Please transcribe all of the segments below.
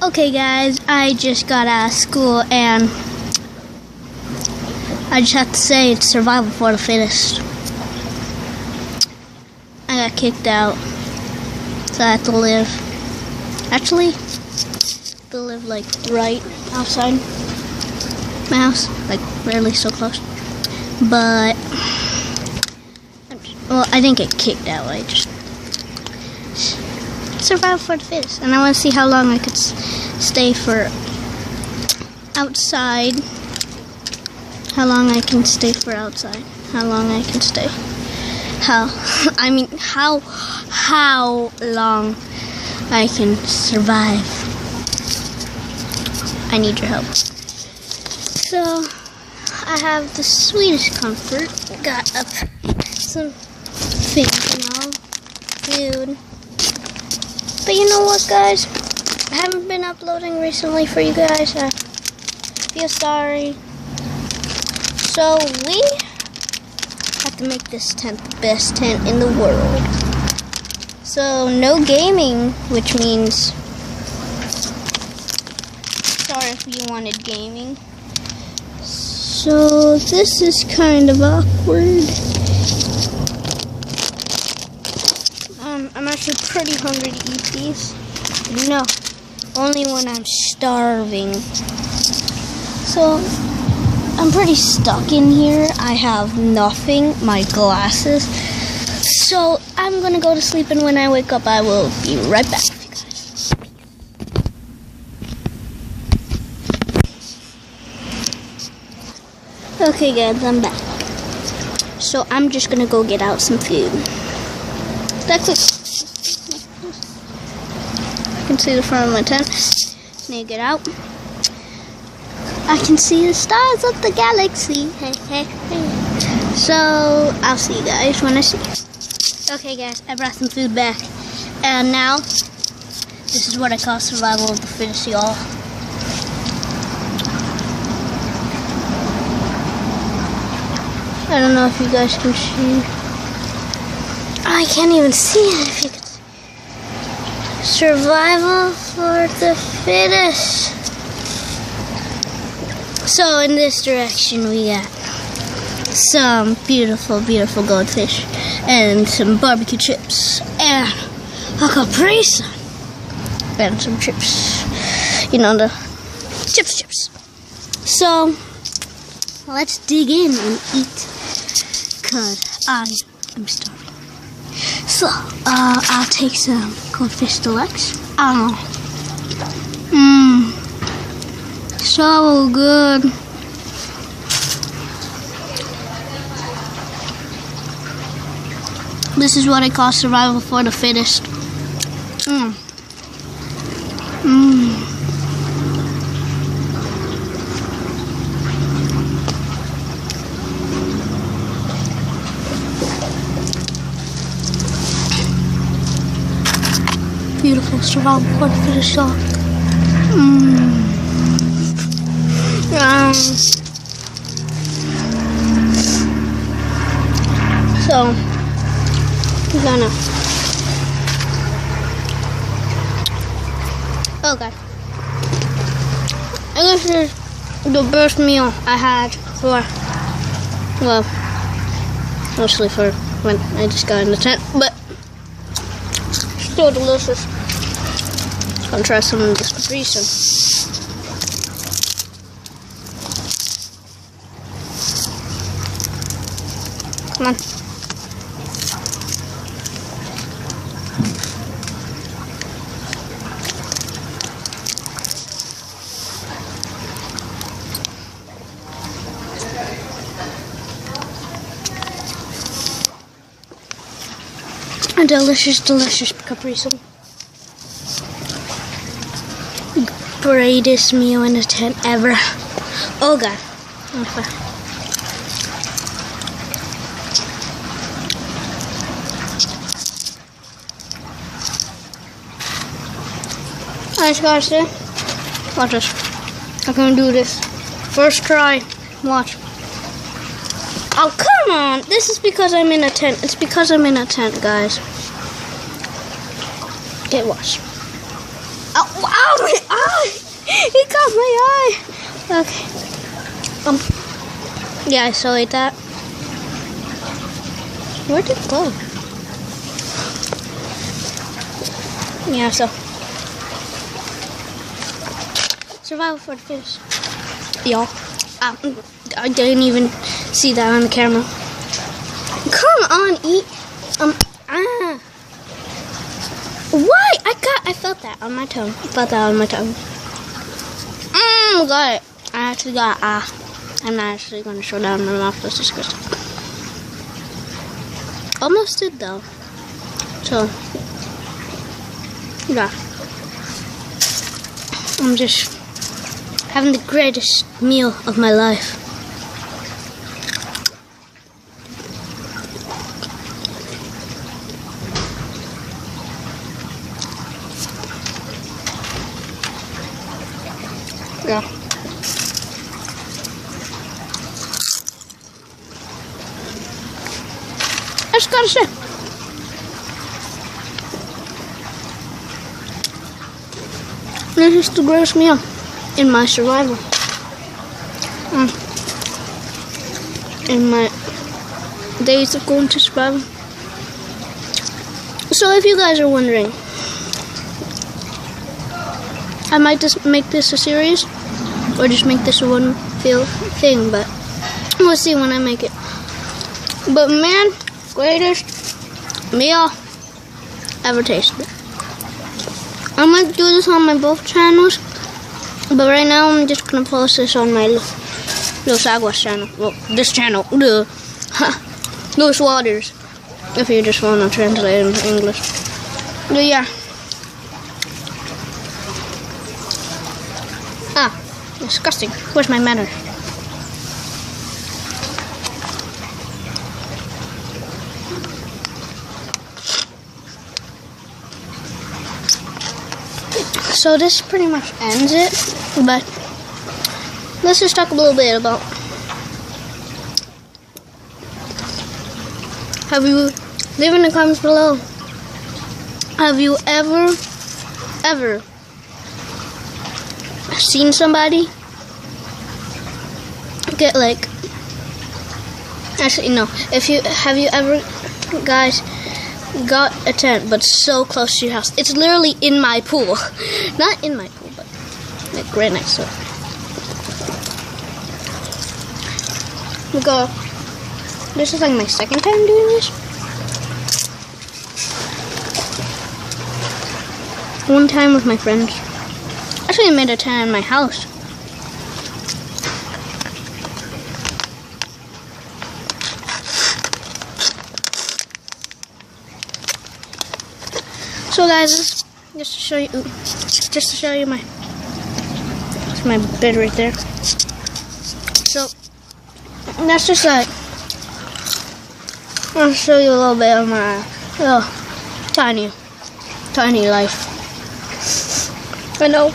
Okay guys, I just got out of school and I just have to say it's survival for the fittest. I got kicked out, so I have to live. Actually, to live like right outside my house, like rarely so close. But, well, I didn't get kicked out, I just survival for the fittest. And I want to see how long I could stay for outside. How long I can stay for outside. How long I can stay. How long I can survive. I need your help. So, I have the sweetest comfort. Got up some food. But you know what, guys? I haven't been uploading recently for you guys. I feel sorry. So we have to make this tent the best tent in the world. So no gaming, which means, sorry if you wanted gaming. So this is kind of awkward. I'm actually pretty hungry to eat these. No, only when I'm starving. So I'm pretty stuck in here. I have nothing, my glasses. So I'm gonna go to sleep, and when I wake up, I will be right back with you guys. Okay guys, I'm back. So I'm just gonna go get out some food. That's it. I can see the front of my tent. Need to get out. I can see the stars of the galaxy. Hey, hey, hey. So, I'll see you guys when I see you. Okay guys, I brought some food back. And now, this is what I call survival of the fittest, y'all. I don't know if you guys can see. I can't even see it if you can see. Survival for the fittest. So in this direction we got some beautiful, beautiful goldfish and some barbecue chips and a Capri Sun and some chips. You know, the chips. So let's dig in and eat, cause I am starving. So I'll take some goldfish deluxe. So good. This is what I call survival for the fittest. Beautiful survival for the fittest. So I'm gonna. Oh god! This is the best meal I had for, well, mostly for when I just got in the tent, but still delicious. I'll try some of this Capri Sun. Come on. A delicious, delicious Capri Sun. Greatest meal in the tent ever. Oh god. Alright guys, watch this. I'm gonna do this. First try. Watch. Oh, come on. This is because I'm in a tent. It's because I'm in a tent, guys. Okay, watch. Oh, ow, He caught my eye. Okay. Yeah, I still ate that. Where did it go? Yeah, so. Survival for the fish. Y'all. I didn't even see that on the camera. Come on, eat. Why? I felt that on my tongue. Got it. I actually got I'm not actually going to show that in my mouth. That's disgusting. Almost did though. So, yeah. I'm just having the greatest meal of my life. Yeah. I just gotta say, this is the greatest meal in my survival. In my days of going to survival. So if you guys are wondering, I might just make this a series, or just make this a one thing, but we'll see when I make it. But man, greatest meal ever tasted. I might do this on my both channels, but right now I'm just gonna post this on my Los Aguas channel. Well, this channel, Los Waters, if you just want to translate it into English. But yeah. Disgusting. Where's my manner? So this pretty much ends it, but let's just talk a little bit about, leave in the comments below, have you ever seen somebody get like, actually no, have you ever guys got a tent but so close to your house, it's literally in my pool, not in my pool, but like right next to it. This is like my second time doing this. One time with my friends. Actually, I made a tent in my house. So guys, just to show you my bed right there. So that's just like, I'll show you a little bit of my tiny life. I know,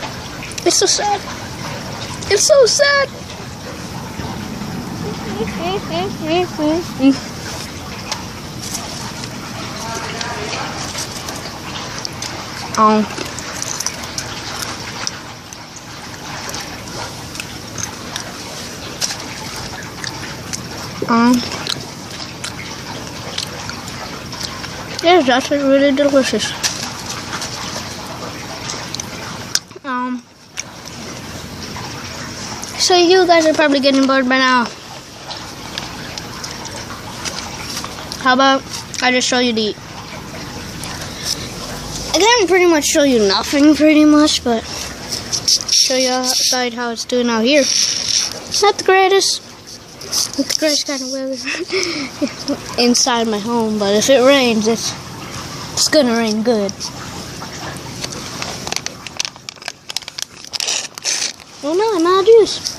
it's so sad. It's so sad. Yeah, it's actually really delicious. So you guys are probably getting bored by now. How about I just show you the eat? I can't pretty much show you nothing pretty much, but show you outside how it's doing out here. Not the greatest. Not the greatest kind of weather inside my home, but if it rains, it's gonna rain good. Oh no, I'm out of juice.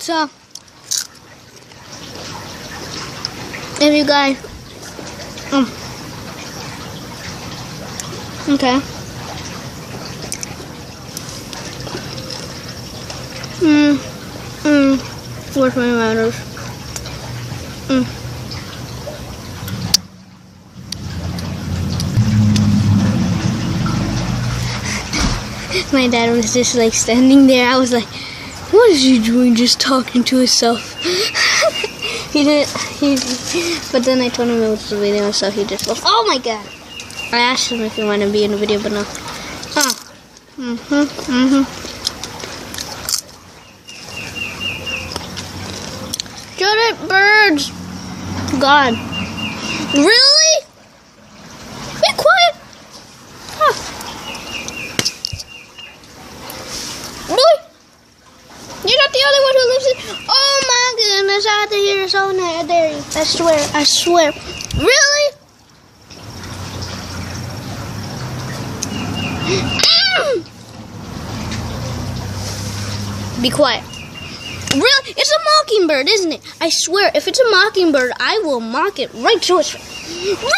So, if you guys, okay. Where's my matters? My dad was just like standing there. I was like, what is he doing just talking to himself? He didn't, but then I told him it was a video, so he just goes, oh my god. I asked him if he wanted to be in the video, but no. Shut it, birds! God. Really? Be quiet! Huh. Really? You're not the only one who lives in... Oh my goodness, I have to hear this all night. I dare you. I swear. Really? Be quiet. Really? It's a mockingbird, isn't it? I swear, if it's a mockingbird, I will mock it right to its face. Really?